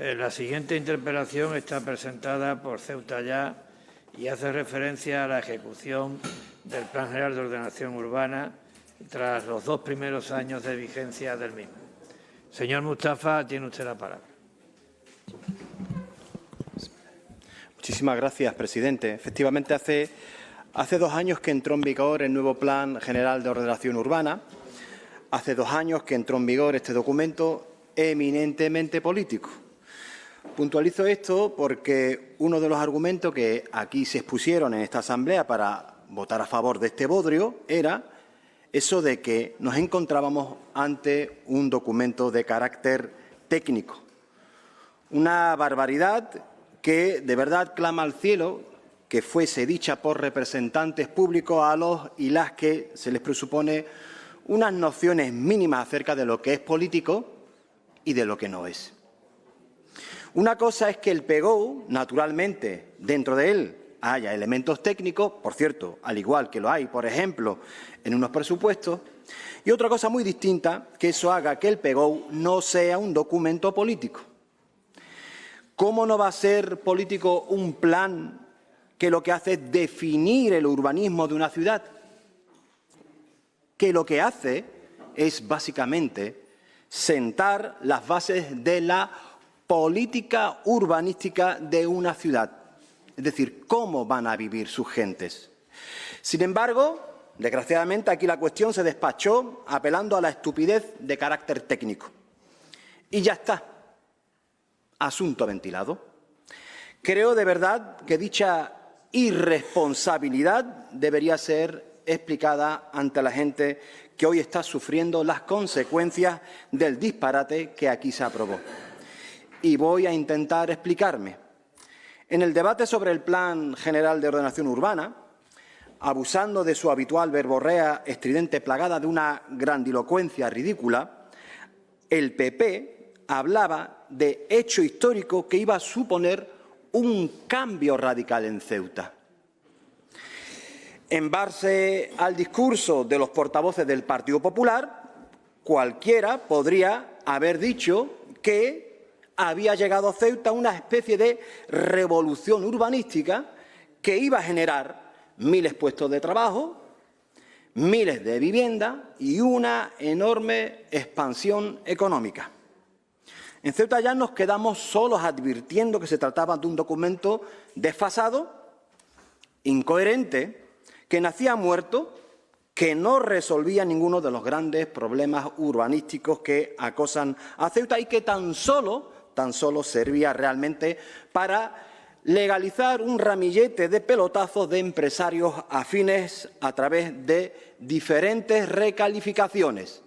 La siguiente interpelación está presentada por Ceuta Ya y hace referencia a la ejecución del Plan General de Ordenación Urbana tras los 2 primeros años de vigencia del mismo. Señor Mustafa, tiene usted la palabra. Muchísimas gracias, presidente. Efectivamente, hace 2 años que entró en vigor el nuevo Plan General de Ordenación Urbana. Hace 2 años que entró en vigor este documento eminentemente político. Puntualizo esto porque uno de los argumentos que aquí se expusieron en esta Asamblea para votar a favor de este bodrio era eso de que nos encontrábamos ante un documento de carácter técnico. Una barbaridad que de verdad clama al cielo que fuese dicha por representantes públicos a los y las que se les presupone unas nociones mínimas acerca de lo que es político y de lo que no es. Una cosa es que el PGOU, naturalmente, dentro de él haya elementos técnicos, por cierto, al igual que lo hay, por ejemplo, en unos presupuestos, y otra cosa muy distinta, que eso haga que el PGOU no sea un documento político. ¿Cómo no va a ser político un plan que lo que hace es definir el urbanismo de una ciudad? Que lo que hace es básicamente sentar las bases de la política urbanística de una ciudad, es decir, cómo van a vivir sus gentes. Sin embargo, desgraciadamente aquí la cuestión se despachó apelando a la estupidez de carácter técnico. Y ya está, asunto ventilado. Creo de verdad que dicha irresponsabilidad debería ser explicada ante la gente que hoy está sufriendo las consecuencias del disparate que aquí se aprobó. Y voy a intentar explicarme. En el debate sobre el Plan General de Ordenación Urbana, abusando de su habitual verborrea estridente plagada de una grandilocuencia ridícula, el PP hablaba de hecho histórico que iba a suponer un cambio radical en Ceuta. En base al discurso de los portavoces del Partido Popular, cualquiera podría haber dicho que había llegado a Ceuta una especie de revolución urbanística que iba a generar miles de puestos de trabajo, miles de viviendas y una enorme expansión económica. En Ceuta Ya nos quedamos solos advirtiendo que se trataba de un documento desfasado, incoherente, que nacía muerto, que no resolvía ninguno de los grandes problemas urbanísticos que acosan a Ceuta y que tan solo servía realmente para legalizar un ramillete de pelotazos de empresarios afines a través de diferentes recalificaciones.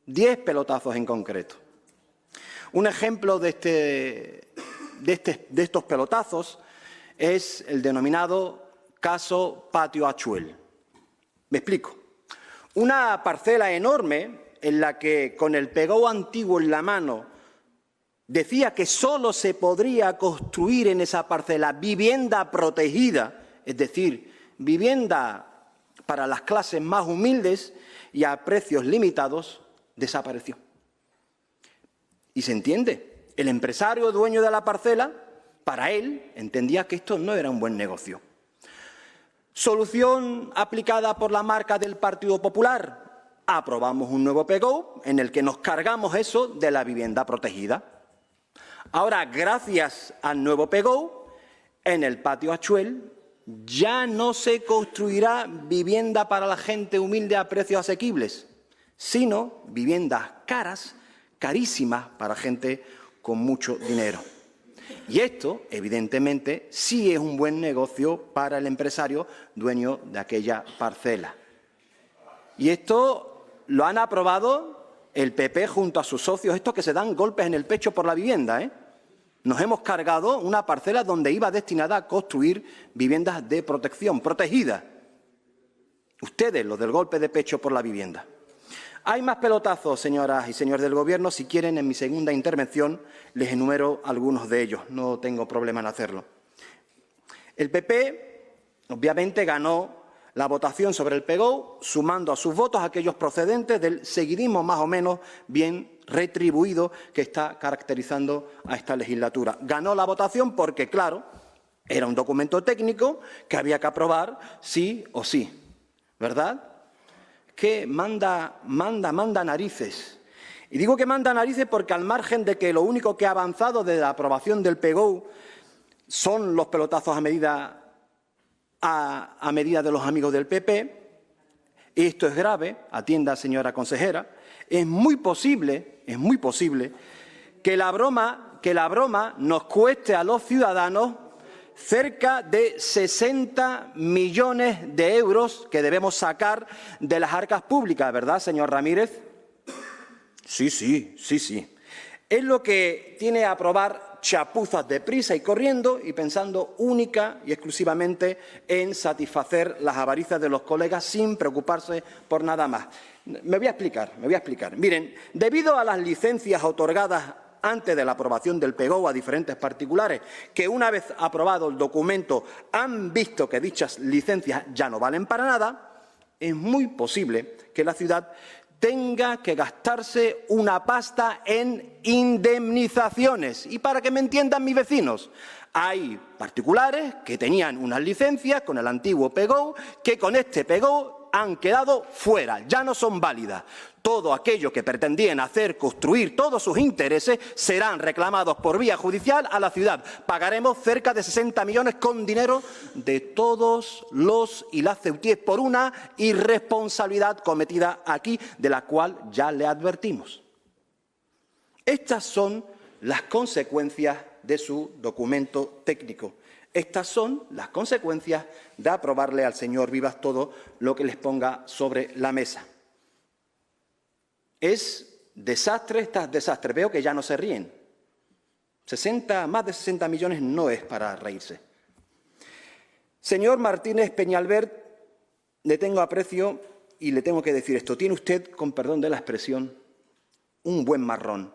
10 pelotazos en concreto. Un ejemplo de estos pelotazos es el denominado caso Patio Achuel. Me explico. Una parcela enorme en la que, con el PGOU antiguo en la mano, decía que solo se podría construir en esa parcela vivienda protegida, es decir, vivienda para las clases más humildes y a precios limitados, desapareció. Y se entiende, el empresario dueño de la parcela, para él, entendía que esto no era un buen negocio. Solución aplicada por la marca del Partido Popular. Aprobamos un nuevo PGOU en el que nos cargamos eso de la vivienda protegida. Ahora, gracias al nuevo PGOU, en el Patio Achuel ya no se construirá vivienda para la gente humilde a precios asequibles, sino viviendas caras, carísimas para gente con mucho dinero. Y esto, evidentemente, sí es un buen negocio para el empresario dueño de aquella parcela. Y esto lo han aprobado el PP junto a sus socios, estos que se dan golpes en el pecho por la vivienda, ¿eh? Nos hemos cargado una parcela donde iba destinada a construir viviendas de protección, protegidas. Ustedes, los del golpe de pecho por la vivienda. Hay más pelotazos, señoras y señores del Gobierno. Si quieren, en mi segunda intervención les enumero algunos de ellos. No tengo problema en hacerlo. El PP, obviamente, ganó la votación sobre el PGOU, sumando a sus votos aquellos procedentes del seguidismo más o menos bien retribuido que está caracterizando a esta legislatura. Ganó la votación porque, claro, era un documento técnico que había que aprobar sí o sí, ¿verdad? Que manda narices. Y digo que manda narices porque, al margen de que lo único que ha avanzado desde la aprobación del PGOU son los pelotazos a medida de los amigos del PP, y esto es grave, atienda, señora consejera, es muy posible que la broma nos cueste a los ciudadanos cerca de 60 millones de euros que debemos sacar de las arcas públicas, ¿verdad, señor Ramírez? Sí. Es lo que tiene a aprobar chapuzas deprisa y corriendo y pensando única y exclusivamente en satisfacer las avaricias de los colegas sin preocuparse por nada más. Me voy a explicar. Miren, debido a las licencias otorgadas antes de la aprobación del PGOU a diferentes particulares, que una vez aprobado el documento han visto que dichas licencias ya no valen para nada, es muy posible que la ciudad tenga que gastarse una pasta en indemnizaciones. Y para que me entiendan mis vecinos, hay particulares que tenían unas licencias con el antiguo PGOU que con este PGOU han quedado fuera, ya no son válidas. Todo aquello que pretendían hacer construir todos sus intereses serán reclamados por vía judicial a la ciudad. Pagaremos cerca de 60 millones con dinero de todos los y las ceutíes por una irresponsabilidad cometida aquí, de la cual ya le advertimos. Estas son las consecuencias de su documento técnico. Estas son las consecuencias de aprobarle al señor Vivas todo lo que les ponga sobre la mesa. Es desastre tras desastre. Veo que ya no se ríen. Más de 60 millones no es para reírse. Señor Martínez Peñalver, le tengo aprecio y le tengo que decir esto. Tiene usted, con perdón de la expresión, un buen marrón.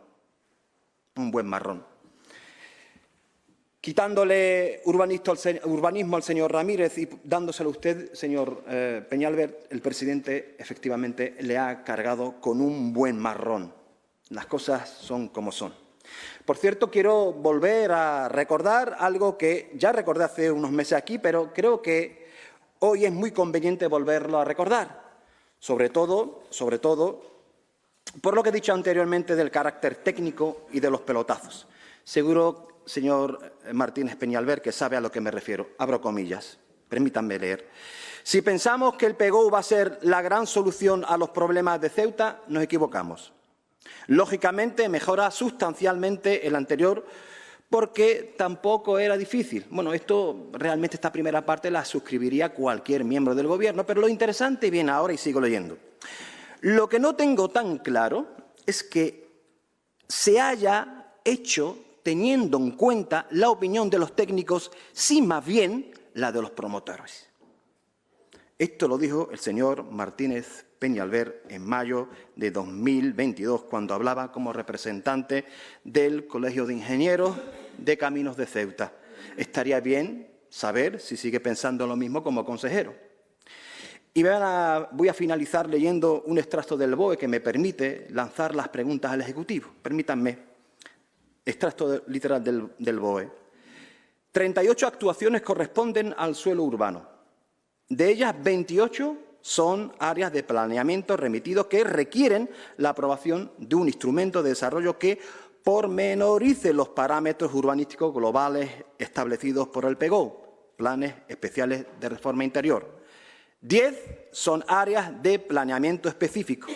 Quitándole urbanismo al señor Ramírez y dándoselo a usted, señor Peñalver, el presidente efectivamente le ha cargado con un buen marrón. Las cosas son como son. Por cierto, quiero volver a recordar algo que ya recordé hace unos meses aquí, pero creo que hoy es muy conveniente volverlo a recordar. Sobre todo, por lo que he dicho anteriormente del carácter técnico y de los pelotazos. Seguro, señor Martínez Peñalver, que sabe a lo que me refiero. Abro comillas. Permítanme leer. Si pensamos que el PGOU va a ser la gran solución a los problemas de Ceuta, nos equivocamos. Lógicamente, mejora sustancialmente el anterior, porque tampoco era difícil. Bueno, esta primera parte la suscribiría cualquier miembro del Gobierno, pero lo interesante viene ahora y sigo leyendo. Lo que no tengo tan claro es que se haya hecho teniendo en cuenta la opinión de los técnicos, sí más bien la de los promotores. Esto lo dijo el señor Martínez Peñalver en mayo de 2022, cuando hablaba como representante del Colegio de Ingenieros de Caminos de Ceuta. Estaría bien saber si sigue pensando lo mismo como consejero. Y voy a finalizar leyendo un extracto del BOE que me permite lanzar las preguntas al Ejecutivo. Permítanme. Extracto literal del BOE. 38 actuaciones corresponden al suelo urbano. De ellas, 28 son áreas de planeamiento remitidos que requieren la aprobación de un instrumento de desarrollo que pormenorice los parámetros urbanísticos globales establecidos por el PGOU, planes especiales de reforma interior. 10 son áreas de planeamiento específico,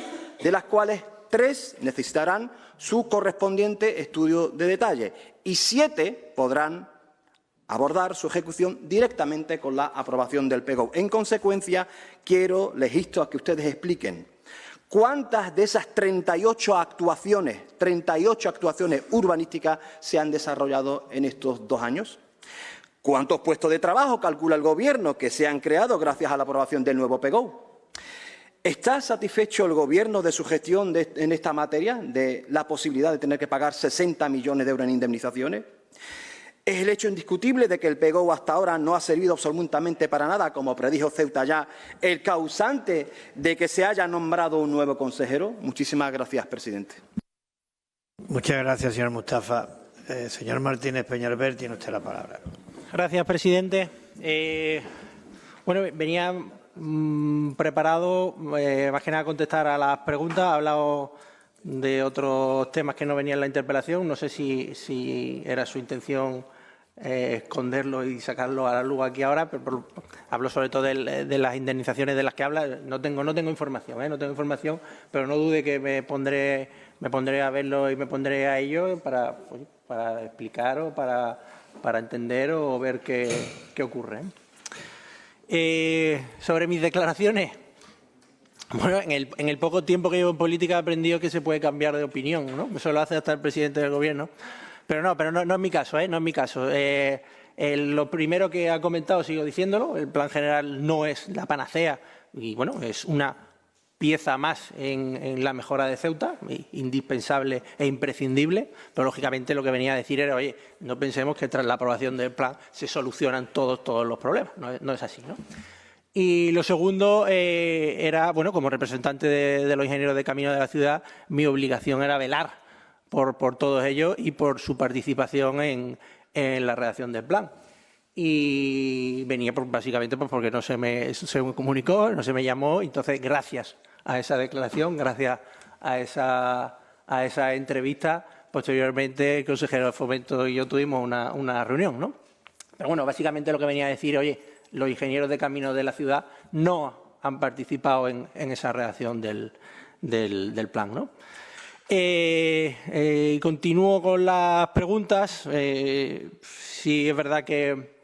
de las cuales 3 necesitarán su correspondiente estudio de detalle y 7 podrán abordar su ejecución directamente con la aprobación del PGOU. En consecuencia, les insto a que ustedes expliquen cuántas de esas 38 actuaciones urbanísticas se han desarrollado en estos 2 años. ¿Cuántos puestos de trabajo calcula el Gobierno que se han creado gracias a la aprobación del nuevo PGOU? ¿Está satisfecho el Gobierno de su gestión en esta materia, de la posibilidad de tener que pagar 60 millones de euros en indemnizaciones? ¿Es el hecho indiscutible de que el PGOU hasta ahora no ha servido absolutamente para nada, como predijo Ceuta ya, el causante de que se haya nombrado un nuevo consejero? Muchísimas gracias, presidente. Muchas gracias, señor Mustafa. Señor Martínez Peñalver, tiene usted la palabra. Gracias, presidente. Bueno, venía preparado más que nada a contestar a las preguntas. Ha hablado de otros temas que no venían en la interpelación. No sé si era su intención esconderlo y sacarlo a la luz aquí ahora, pero hablo sobre todo de las indemnizaciones de las que habla. No tengo información, no tengo información, pero no dude que me pondré a verlo y me pondré a ello para explicar o para entender o ver qué ocurre. Sobre mis declaraciones, bueno, en el poco tiempo que llevo en política he aprendido que se puede cambiar de opinión, ¿no? Eso lo hace hasta el presidente del Gobierno. Pero no es mi caso, no es mi caso. Lo primero que ha comentado, sigo diciéndolo, el plan general no es la panacea y, bueno, es una pieza más en la mejora de Ceuta, indispensable e imprescindible, pero lógicamente lo que venía a decir era, oye, no pensemos que tras la aprobación del plan se solucionan todos los problemas, no es así, ¿no? Y lo segundo era, bueno, como representante de los ingenieros de camino de la ciudad, mi obligación era velar por todos ellos y por su participación en la redacción del plan. Y venía básicamente porque no se me comunicó, no se me llamó, entonces gracias a esa declaración, gracias a esa entrevista, posteriormente el consejero de Fomento y yo tuvimos una reunión, ¿no? Pero bueno, básicamente lo que venía a decir, oye, los ingenieros de camino de la ciudad no han participado en esa redacción del plan, ¿no? Continúo con las preguntas. Sí, es verdad que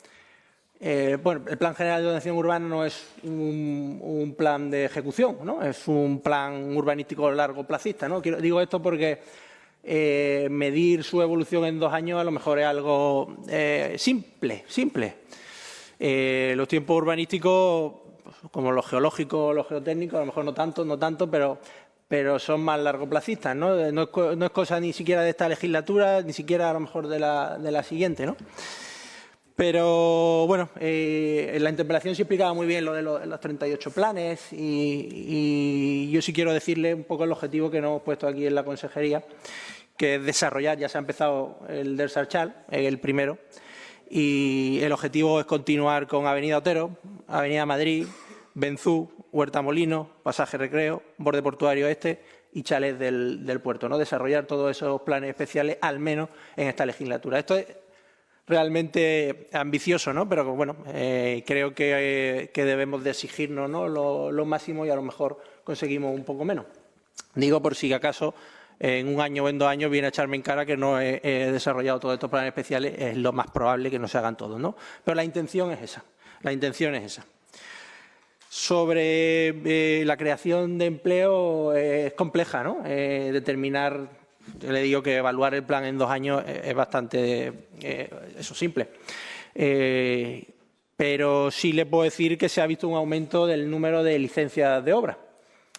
bueno, el Plan General de Ordenación Urbana no es un plan de ejecución, ¿no? Es un plan urbanístico largoplacista, ¿no? Digo esto porque medir su evolución en 2 años a lo mejor es algo simple. Los tiempos urbanísticos, como los geológicos, los geotécnicos, a lo mejor no tanto, pero son más largoplacistas, ¿no? No es cosa ni siquiera de esta legislatura, ni siquiera a lo mejor de la siguiente, ¿no? Pero, bueno, en la interpelación se explicaba muy bien lo de los 38 planes y yo sí quiero decirle un poco el objetivo que nos hemos puesto aquí en la consejería, que es desarrollar, ya se ha empezado el del Sarchal, el primero, y el objetivo es continuar con Avenida Otero, Avenida Madrid, Benzú, Huerta Molino, Pasaje Recreo, Borde Portuario Este y Chalets del puerto, ¿no? Desarrollar todos esos planes especiales, al menos en esta legislatura. Esto es realmente ambicioso, ¿no? Pero bueno, creo que debemos de exigirnos, ¿no?, lo máximo y a lo mejor conseguimos un poco menos. Digo por si acaso en 1 año o en 2 años viene a echarme en cara que no he desarrollado todos estos planes especiales, es lo más probable que no se hagan todos, ¿no? Pero la intención es esa. Sobre la creación de empleo es compleja, ¿no? Determinar, yo le digo que evaluar el plan en 2 años es bastante simple. Pero sí le puedo decir que se ha visto un aumento del número de licencias de obra.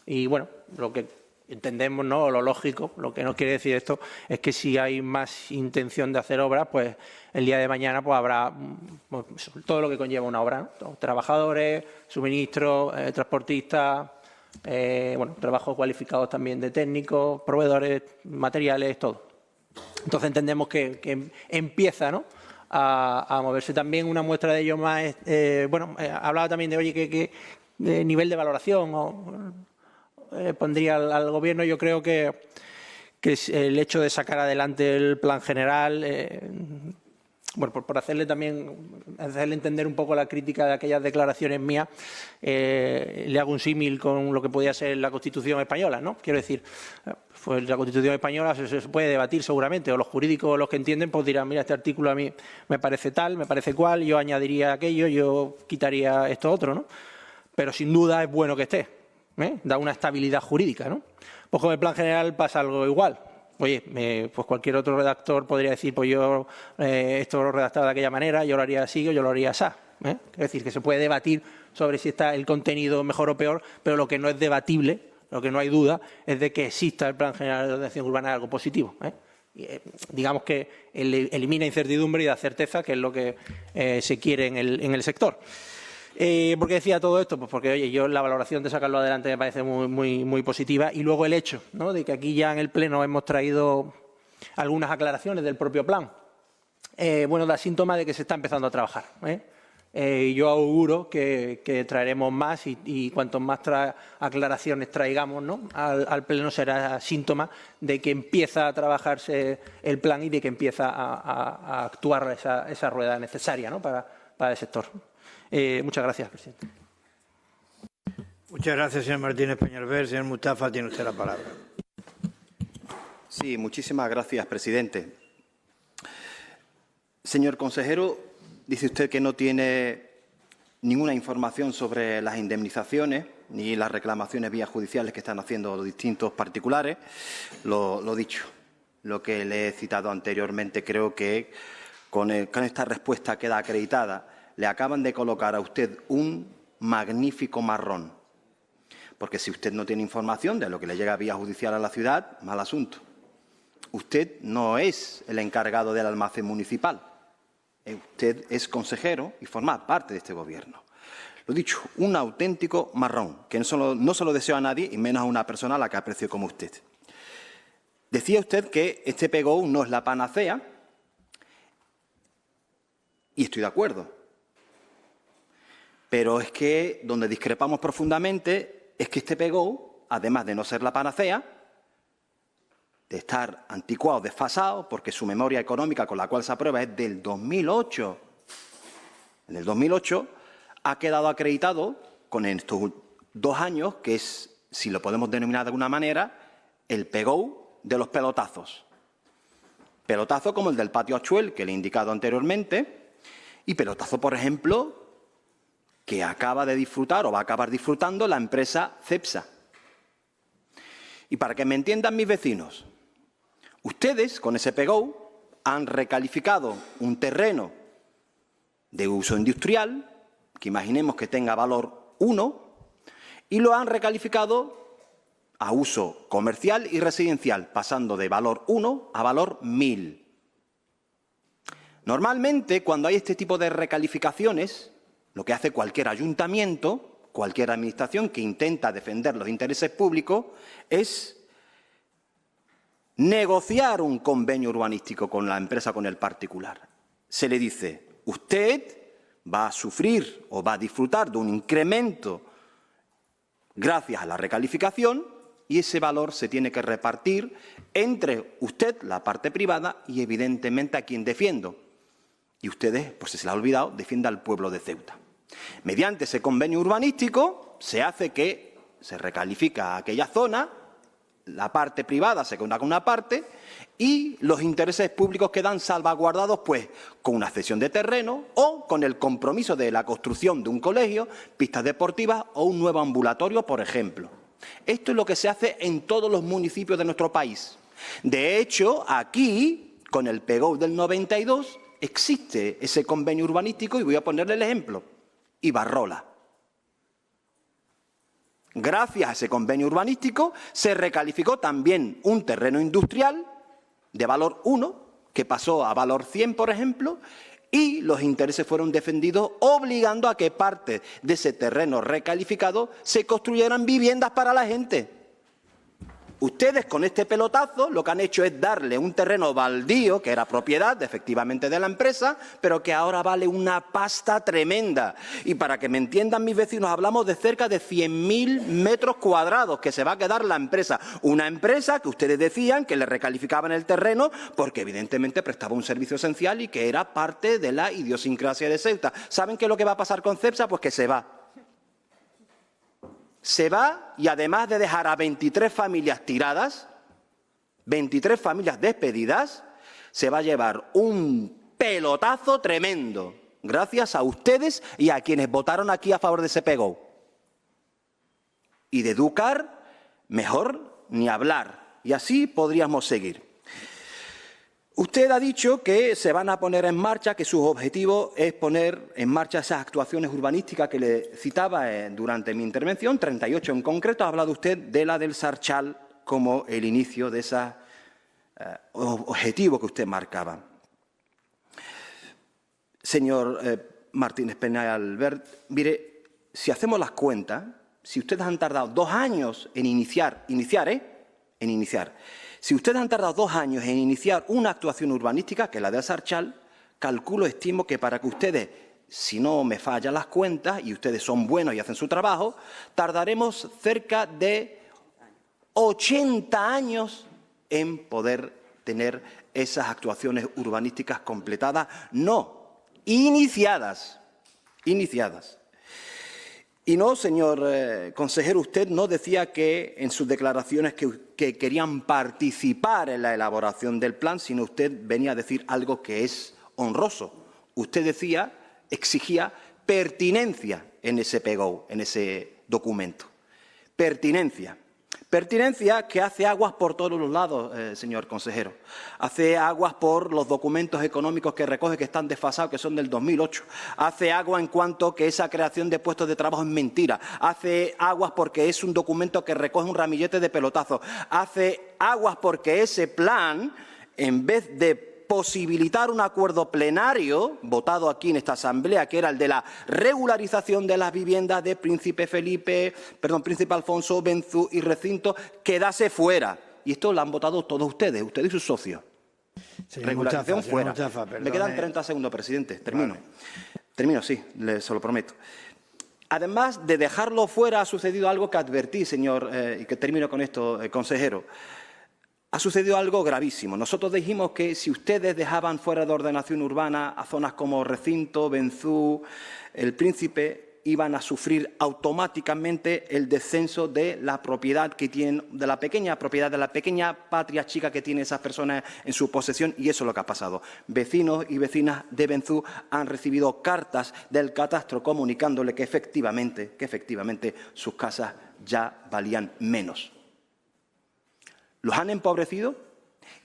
Y bueno, lo que entendemos, ¿no?, lo lógico, lo que no quiere decir esto es que si hay más intención de hacer obras, pues el día de mañana pues habrá todo lo que conlleva una obra, ¿no? Trabajadores, suministros, transportistas, bueno, trabajos cualificados también de técnicos, proveedores, materiales, todo. Entonces entendemos que empieza, ¿no?, a moverse. También una muestra de ello más, bueno, hablaba también de, oye, ¿qué nivel de valoración pondría al Gobierno? Yo creo que el hecho de sacar adelante el plan general, bueno, por hacerle entender un poco la crítica de aquellas declaraciones mías, le hago un símil con lo que podía ser la Constitución española, ¿no? Quiero decir, pues la Constitución española se puede debatir seguramente, o los jurídicos, los que entienden, pues dirán, mira, este artículo a mí me parece tal, me parece cual, yo añadiría aquello, yo quitaría esto otro, ¿no? Pero sin duda es bueno que esté. Da una estabilidad jurídica, ¿no? Pues con el plan general pasa algo igual. Oye, pues cualquier otro redactor podría decir, pues yo esto lo redactaba de aquella manera, yo lo haría así o yo lo haría así. Es decir, que se puede debatir sobre si está el contenido mejor o peor, pero lo que no es debatible, lo que no hay duda, es de que exista el plan general de ordenación urbana, algo positivo. Digamos que elimina incertidumbre y da certeza, que es lo que se quiere en el sector. ¿Por qué decía todo esto? Pues porque, oye, yo la valoración de sacarlo adelante me parece muy positiva. Y luego el hecho, ¿no?, de que aquí ya en el Pleno hemos traído algunas aclaraciones del propio plan. Bueno, da síntoma de que se está empezando a trabajar. Yo auguro que traeremos más y cuanto más aclaraciones traigamos, ¿no?, al Pleno será síntoma de que empieza a trabajarse el plan y de que empieza a actuar esa rueda necesaria, ¿no?, para el sector. Muchas gracias, presidente. Muchas gracias, señor Martínez Peñalver. Señor Mustafa, tiene usted la palabra. Sí, muchísimas gracias, presidente. Señor consejero, dice usted que no tiene ninguna información sobre las indemnizaciones ni las reclamaciones vía judiciales que están haciendo los distintos particulares. Lo dicho, lo que le he citado anteriormente, creo que con esta respuesta queda acreditada. Le acaban de colocar a usted un magnífico marrón. Porque si usted no tiene información de lo que le llega vía judicial a la ciudad, mal asunto. Usted no es el encargado del almacén municipal. Usted es consejero y forma parte de este Gobierno. Lo dicho, un auténtico marrón, que no se lo deseo a nadie y menos a una persona a la que aprecio como usted. Decía usted que este PGO no es la panacea y estoy de acuerdo. Pero es que donde discrepamos profundamente es que este PGO, además de no ser la panacea, de estar anticuado, desfasado, porque su memoria económica con la cual se aprueba es del 2008. En el 2008 ha quedado acreditado con estos 2 años, que es, si lo podemos denominar de alguna manera, el PGO de los pelotazos. Pelotazo como el del patio Achuel, que le he indicado anteriormente, y pelotazo, por ejemplo, que acaba de disfrutar o va a acabar disfrutando la empresa Cepsa. Y para que me entiendan mis vecinos, ustedes, con ese PGO, han recalificado un terreno de uso industrial, que imaginemos que tenga valor 1, y lo han recalificado a uso comercial y residencial, pasando de valor 1 a valor 1000. Normalmente, cuando hay este tipo de recalificaciones, lo que hace cualquier ayuntamiento, cualquier administración que intenta defender los intereses públicos, es negociar un convenio urbanístico con la empresa, con el particular. Se le dice, usted va a sufrir o va a disfrutar de un incremento gracias a la recalificación y ese valor se tiene que repartir entre usted, la parte privada, y evidentemente a quien defiendo. Y ustedes, pues si se les ha olvidado, defiende al pueblo de Ceuta. Mediante ese convenio urbanístico se hace que se recalifica aquella zona, la parte privada se queda con una parte y los intereses públicos quedan salvaguardados pues con una cesión de terreno o con el compromiso de la construcción de un colegio, pistas deportivas o un nuevo ambulatorio, por ejemplo. Esto es lo que se hace en todos los municipios de nuestro país. De hecho, aquí, con el PGO del 92, existe ese convenio urbanístico y voy a ponerle el ejemplo. Ibarrola. Gracias a ese convenio urbanístico se recalificó también un terreno industrial de valor 1, que pasó a valor 100, por ejemplo, y los intereses fueron defendidos obligando a que parte de ese terreno recalificado se construyeran viviendas para la gente. Ustedes con este pelotazo lo que han hecho es darle un terreno baldío, que era propiedad efectivamente de la empresa, pero que ahora vale una pasta tremenda. Y para que me entiendan mis vecinos, hablamos de cerca de 100.000 metros cuadrados que se va a quedar la empresa. Una empresa que ustedes decían que le recalificaban el terreno porque evidentemente prestaba un servicio esencial y que era parte de la idiosincrasia de Ceuta. ¿Saben qué es lo que va a pasar con Cepsa? Pues que se va. Se va y además de dejar a 23 familias tiradas, 23 familias despedidas, se va a llevar un pelotazo tremendo, gracias a ustedes y a quienes votaron aquí a favor de ese PGO. Y de educar, mejor ni hablar, y así podríamos seguir. Usted ha dicho que se van a poner en marcha, que su objetivo es poner en marcha esas actuaciones urbanísticas que le citaba durante mi intervención, 38 en concreto. Ha hablado usted de la del Sarchal como el inicio de ese objetivo que usted marcaba. Señor Martínez Peñalver, mire, si hacemos las cuentas, si ustedes han tardado 2 años en iniciar, Si ustedes han tardado 2 años en iniciar una actuación urbanística, que es la de Sarchal, estimo que para que ustedes, si no me fallan las cuentas y ustedes son buenos y hacen su trabajo, tardaremos cerca de 80 años en poder tener esas actuaciones urbanísticas completadas, no, iniciadas. Y no, señor consejero, usted no decía que en sus declaraciones que querían participar en la elaboración del plan, sino usted venía a decir algo que es honroso. Usted exigía pertinencia en ese PGO, en ese documento. Pertinencia. Pertinencia que hace aguas por todos los lados, señor consejero. Hace aguas por los documentos económicos que recoge que están desfasados, que son del 2008. Hace agua en cuanto que esa creación de puestos de trabajo es mentira. Hace aguas porque es un documento que recoge un ramillete de pelotazos. Hace aguas porque ese plan, en vez de posibilitar un acuerdo plenario votado aquí en esta Asamblea, que era el de la regularización de las viviendas de Príncipe Alfonso, Benzú y Recinto, quedase fuera. Y esto lo han votado todos ustedes y sus socios. Regularización fuera. Me quedan 30 segundos, presidente. Termino. Vale. Termino, sí, se lo prometo. Además de dejarlo fuera, ha sucedido algo que advertí, señor, y que termino con esto, consejero. Ha sucedido algo gravísimo. Nosotros dijimos que si ustedes dejaban fuera de ordenación urbana a zonas como Recinto, Benzú, El Príncipe, iban a sufrir automáticamente el descenso de la propiedad que tienen, de la pequeña propiedad, de la pequeña patria chica que tienen esas personas en su posesión, y eso es lo que ha pasado. Vecinos y vecinas de Benzú han recibido cartas del catastro comunicándole que efectivamente sus casas ya valían menos. Los han empobrecido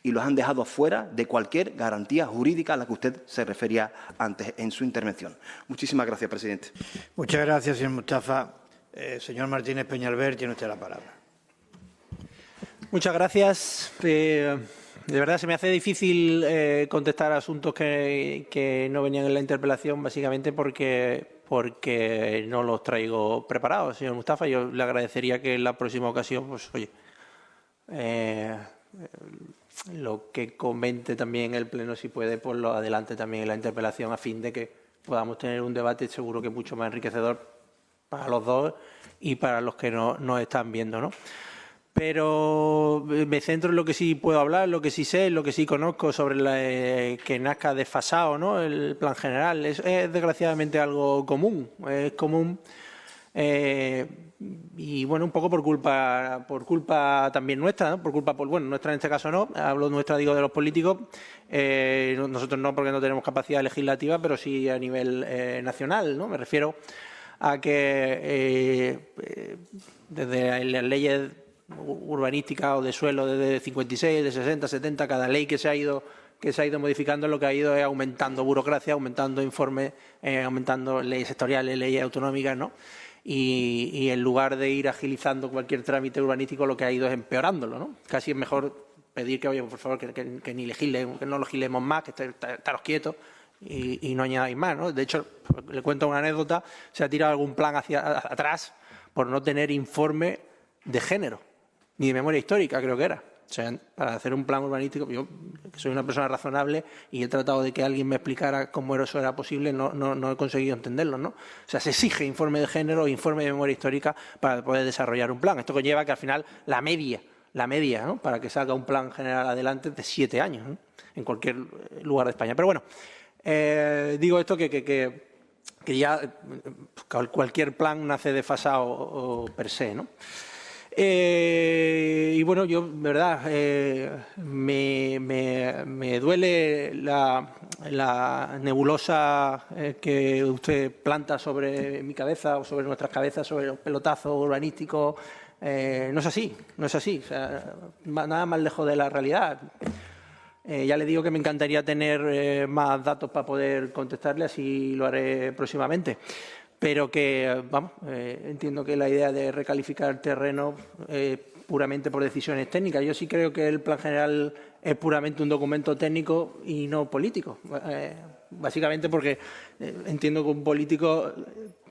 y los han dejado fuera de cualquier garantía jurídica a la que usted se refería antes en su intervención. Muchísimas gracias, presidente. Muchas gracias, señor Mustafa. Señor Martínez Peñalver, tiene usted la palabra. Muchas gracias. De verdad se me hace difícil contestar asuntos que no venían en la interpelación, básicamente porque no los traigo preparados, señor Mustafa. Yo le agradecería que en la próxima ocasión, pues, oye, lo que comente también el Pleno, si puede, pues lo adelante también en la interpelación, a fin de que podamos tener un debate seguro que mucho más enriquecedor para los dos y para los que nos están viendo, ¿no? Pero me centro en lo que sí puedo hablar, lo que sí sé, lo que sí conozco sobre que nazca desfasado, ¿no? El plan general es desgraciadamente algo común, es común. Y bueno, un poco por culpa también nuestra, ¿no? Nuestra en este caso no, hablo nuestra, digo, de los políticos, nosotros no, porque no tenemos capacidad legislativa, pero sí a nivel nacional, ¿no? Me refiero a que desde las leyes urbanísticas o de suelo desde 56, de 60, 70, cada ley que se ha ido modificando, lo que ha ido es aumentando burocracia, aumentando informes, aumentando leyes sectoriales, leyes autonómicas, ¿no? Y en lugar de ir agilizando cualquier trámite urbanístico, lo que ha ido es empeorándolo, ¿no? Casi es mejor pedir que, oye, por favor, que ni legislen, que no legislemos más, que estaros quietos y no añadáis más, ¿no? De hecho, le cuento una anécdota, se ha tirado algún plan hacia atrás por no tener informe de género, ni de memoria histórica, creo que era. O sea, para hacer un plan urbanístico, yo que soy una persona razonable y he tratado de que alguien me explicara cómo eso era posible, no he conseguido entenderlo, ¿no? O sea, se exige informe de género, informe de memoria histórica para poder desarrollar un plan. Esto conlleva que al final la media, ¿no?, para que salga un plan general adelante es de 7 años, ¿no?, en cualquier lugar de España. Pero bueno, digo esto que ya cualquier plan nace desfasado per se, ¿no? Y bueno, yo, verdad, me duele la nebulosa que usted planta sobre mi cabeza o sobre nuestras cabezas, sobre los pelotazos urbanísticos. No es así. O sea, nada más lejos de la realidad. Ya le digo que me encantaría tener más datos para poder contestarle, así lo haré próximamente. Pero que, vamos, entiendo que la idea de recalificar el terreno puramente por decisiones técnicas. Yo sí creo que el plan general es puramente un documento técnico y no político. Básicamente porque entiendo que un político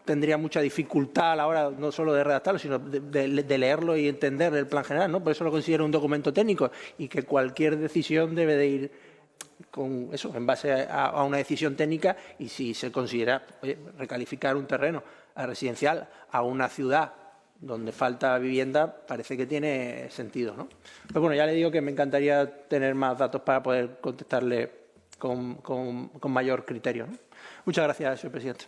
tendría mucha dificultad a la hora no solo de redactarlo, sino de leerlo y entender el plan general, ¿no? Por eso lo considero un documento técnico y que cualquier decisión debe de ir con eso, en base a una decisión técnica, y si se considera recalificar un terreno a residencial a una ciudad donde falta vivienda, parece que tiene sentido, ¿no? Pero bueno, ya le digo que me encantaría tener más datos para poder contestarle con mayor criterio, ¿no? Muchas gracias, señor presidente.